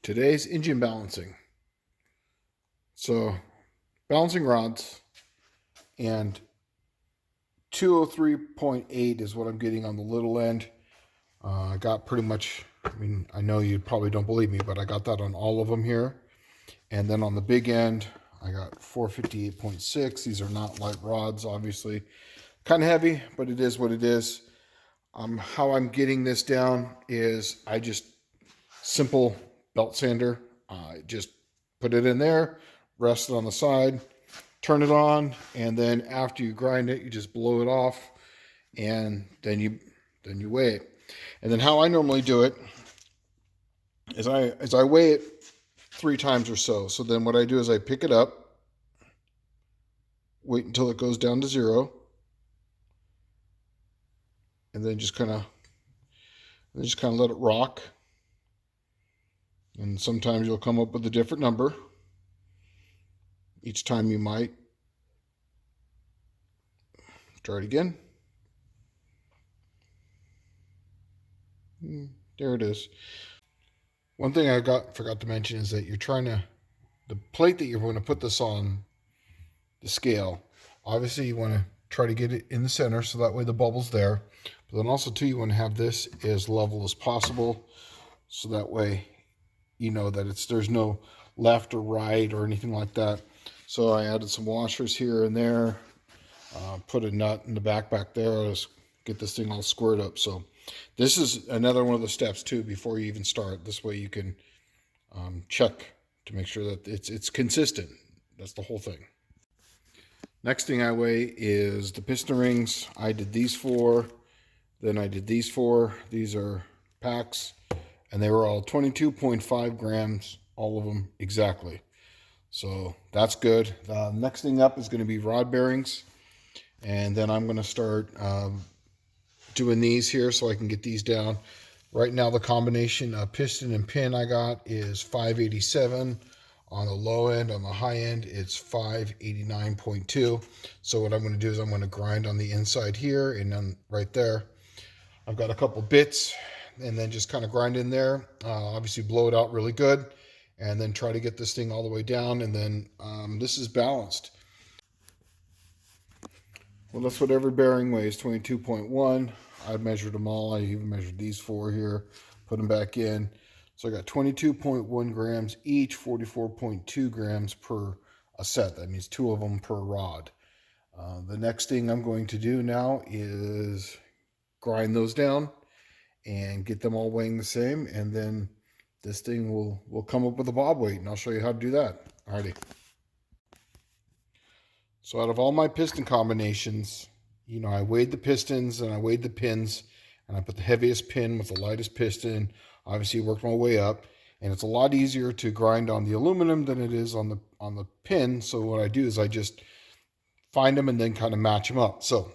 Today's engine balancing. So balancing rods, and 203.8 is what I'm getting on the little end. I got pretty much, I know you probably don't believe me, but I got that on all of them here. And then on the big end, I got 458.6. These are not light rods, obviously. Kind of heavy, but it is what it is. How I'm getting this down is I just simple belt sander. Just put it in there, rest it on the side, turn it on, and then after you grind it, you just blow it off, and then you weigh it. And then how I normally do it is I weigh it 3 times or so. So then what I do is I pick it up, wait until it goes down to 0, and then just kind of let it rock. And sometimes you'll come up with a different number. Each time you might. Try it again. There it is. One thing I forgot to mention is that the plate that you're going to put this on, the scale, obviously you want to try to get it in the center so that way the bubble's there. But then also too, you want to have this as level as possible so that way you know that there's no left or right or anything like that. So I added some washers here and there, put a nut in the back there. Let's get this thing all squared up. So this is another one of the steps too before you even start. This way you can check to make sure that it's consistent. That's the whole thing. Next thing I weigh is the piston rings. I did these 4, then I did these 4. These are packs, and they were all 22.5 grams, all of them exactly. So that's good. Next thing up is going to be rod bearings, and then I'm going to start doing these here so I can get these down. Right now the combination of piston and pin I got is 587 on the low end. On the high end it's 589.2. So what I'm going to do is I'm going to grind on the inside here, and then right there I've got a couple bits, and then just kind of grind in there. Obviously blow it out really good, and then try to get this thing all the way down, and then this is balanced. Well, that's what every bearing weighs, 22.1. I measured them all. I even measured these 4 here, put them back in. So I got 22.1 grams each, 44.2 grams per a set. That means 2 of them per rod. The next thing I'm going to do now is grind those down and get them all weighing the same, and then this thing will come up with a bob weight, and I'll show you how to do that. Alrighty. So out of all my piston combinations, I weighed the pistons and I weighed the pins, and I put the heaviest pin with the lightest piston. Obviously worked my way up, and it's a lot easier to grind on the aluminum than it is on the pin. So what I do is I just find them and then kind of match them up. So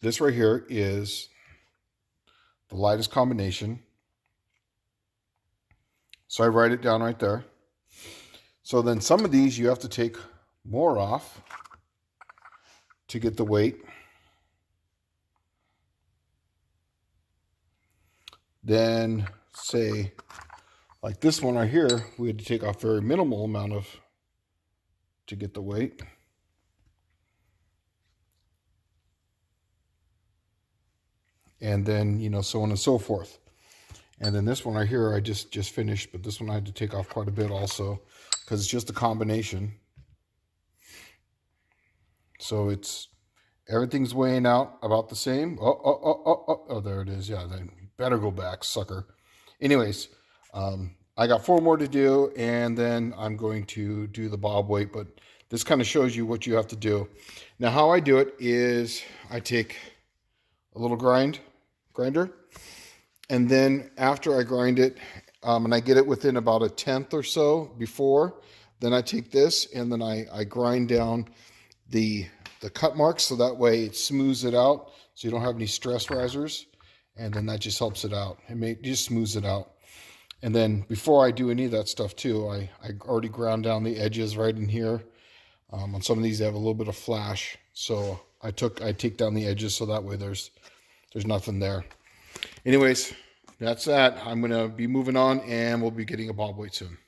this right here is the lightest combination. So I write it down right there. So then some of these you have to take more off to get the weight. Then say like this one right here, we had to take off very minimal amount to get the weight. And then, so on and so forth. And then this one right here, I just finished, but this one I had to take off quite a bit also because it's just a combination. So everything's weighing out about the same. Oh, there it is. Yeah, then you better go back, sucker. Anyways, I got 4 more to do, and then I'm going to do the bob weight, but this kind of shows you what you have to do. Now, how I do it is I take a little grinder, and then after I grind it, and I get it within about 1/10 or so before, then I take this and then I grind down the cut marks, so that way it smooths it out so you don't have any stress risers, and then that just helps it out. It just smooths it out. And then before I do any of that stuff too, I already ground down the edges right in here. On some of these they have a little bit of flash, so I take down the edges so that way there's nothing there. Anyways, that's that. I'm going to be moving on, and we'll be getting a bob weight soon.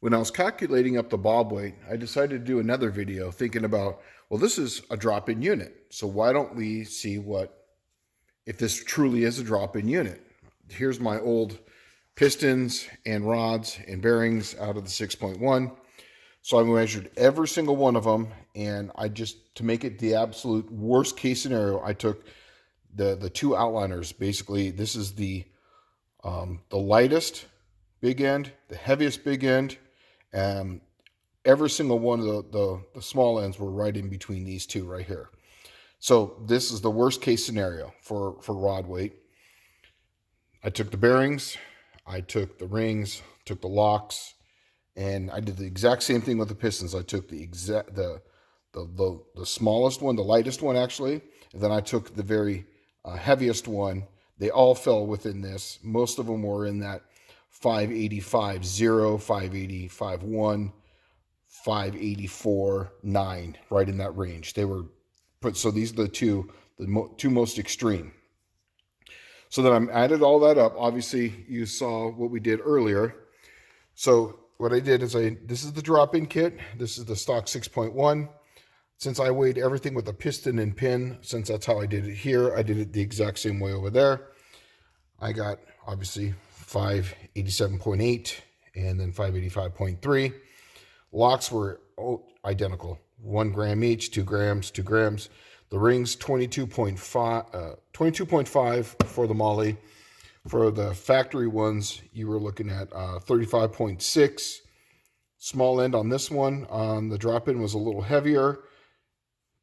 When I was calculating up the bob weight, I decided to do another video thinking about, well, this is a drop-in unit. So why don't we see if this truly is a drop-in unit? Here's my old pistons and rods and bearings out of the 6.1. So I measured every single one of them, and to make it the absolute worst case scenario, I took the two outliners. Basically, this is the lightest big end, the heaviest big end, and every single one of the small ends were right in between these two right here. So this is the worst case scenario for rod weight. I took the bearings, I took the rings, took the locks, and I did the exact same thing with the pistons. I took the smallest one, the lightest one actually, and then I took the very heaviest one. They all fell within this. Most of them were in that 585.0, 585.1, 584.9, right in that range. They were put. So these are the two most extreme. So then I added all that up. Obviously, you saw what we did earlier. So what I did is this is the drop-in kit. This is the stock 6.1. Since I weighed everything with a piston and pin, since that's how I did it here, I did it the exact same way over there. I got, obviously, 587.8 and then 585.3. Locks were identical. 1 gram each, 2 grams, 2 grams. The rings, 22.5 for the Molly. For the factory ones, you were looking at 35.6. Small end on this one. On the drop-in was a little heavier,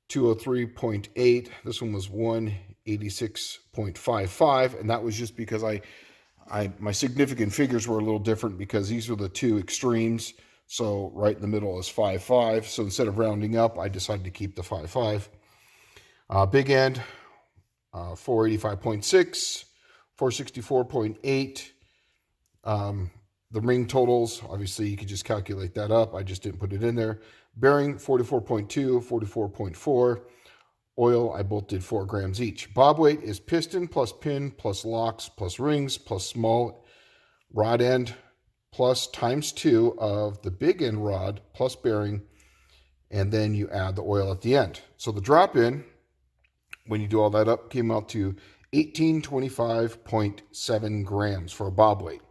203.8. This one was 186.55, and that was just because my significant figures were a little different because these were the two extremes. So right in the middle is 5.5. So instead of rounding up, I decided to keep the 5.5. Big end, 485.6, 464.8. The ring totals, obviously you could just calculate that up. I just didn't put it in there. Bearing, 44.2, 44.4. Oil, I both did 4 grams each. Bob weight is piston plus pin plus locks plus rings plus small rod end plus times 2 of the big end rod plus bearing, and then you add the oil at the end. So the drop-in, when you do all that up, came out to 1825.7 grams for a bob weight.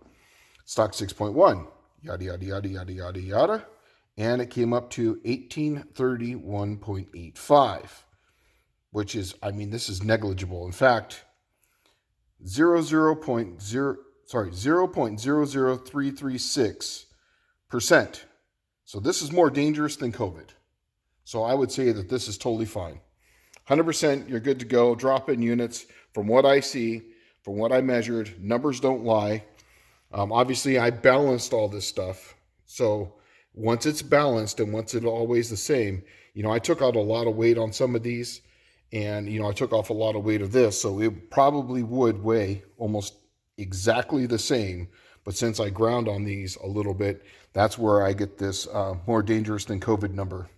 Stock 6.1, yada, yada, yada, yada, yada, yada. And it came up to 1831.85, which is, this is negligible. In fact, 0.00336%. So this is more dangerous than COVID. So I would say that this is totally fine. 100%, you're good to go. Drop-in units, from what I see, from what I measured, numbers don't lie. Obviously, I balanced all this stuff. So once it's balanced and once it's always the same, I took out a lot of weight on some of these, and, I took off a lot of weight of this. So it probably would weigh almost exactly the same. But since I ground on these a little bit, that's where I get this more dangerous than COVID number.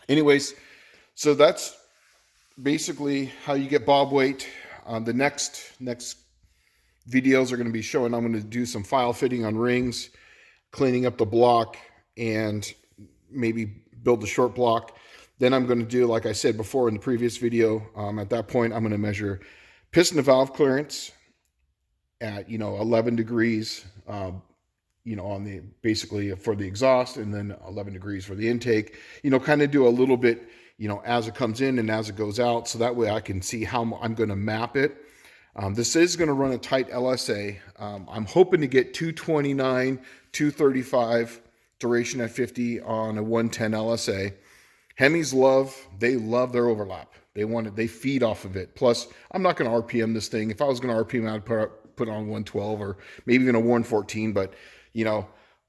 Anyways, so that's basically how you get bob weight. The next videos are going to be showing, I'm going to do some file fitting on rings, cleaning up the block, and maybe build the short block. Then I'm going to do, like I said before in the previous video, at that point I'm going to measure piston to valve clearance at 11 degrees, on the basically for the exhaust, and then 11 degrees for the intake. Kind of do a little bit, as it comes in and as it goes out, so that way I can see how I'm going to map it. This is going to run a tight LSA. I'm hoping to get 229, 235 duration at 50 on a 110 LSA. Hemis love their overlap. They feed off of it. Plus, I'm not going to RPM this thing. If I was going to RPM, I'd put on 112 or maybe even a 114. But,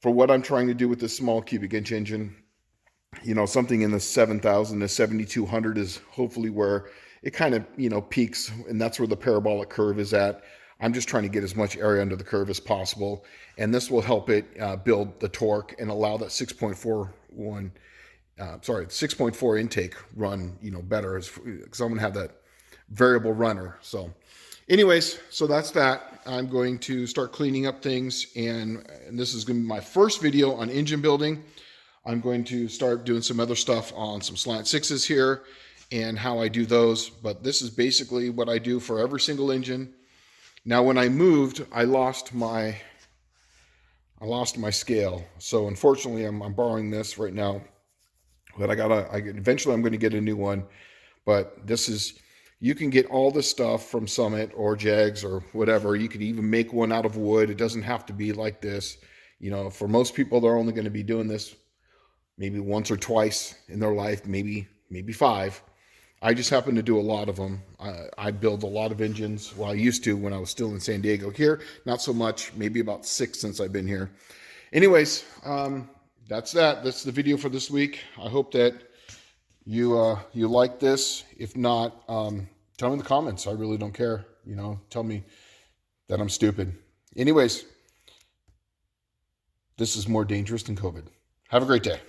for what I'm trying to do with this small cubic inch engine, something in the 7,000 to 7,200 is hopefully where it kind of, peaks, and that's where the parabolic curve is at. I'm just trying to get as much area under the curve as possible, and this will help it build the torque and allow that 6.4 intake run, better, because I'm going to have that variable runner. So Anyways, so that's that. I'm going to start cleaning up things, and this is going to be my first video on engine building. I'm going to start doing some other stuff on some slant sixes here and how I do those, but this is basically what I do for every single engine. Now, when I moved, I lost my scale, so unfortunately I'm borrowing this right now, but eventually I'm going to get a new one. But this is, you can get all this stuff from Summit or Jags or whatever. You could even make one out of wood. It doesn't have to be like this. You know, for most people, they're only going to be doing this maybe once or twice in their life, maybe 5. I just happen to do a lot of them. I build a lot of engines. Well, I used to when I was still in San Diego. Here, not so much, maybe about 6 since I've been here. Anyways, that's that. That's the video for this week. I hope that you like this. If not, tell me in the comments. I really don't care. You know, tell me that I'm stupid. Anyways, this is more dangerous than COVID. Have a great day.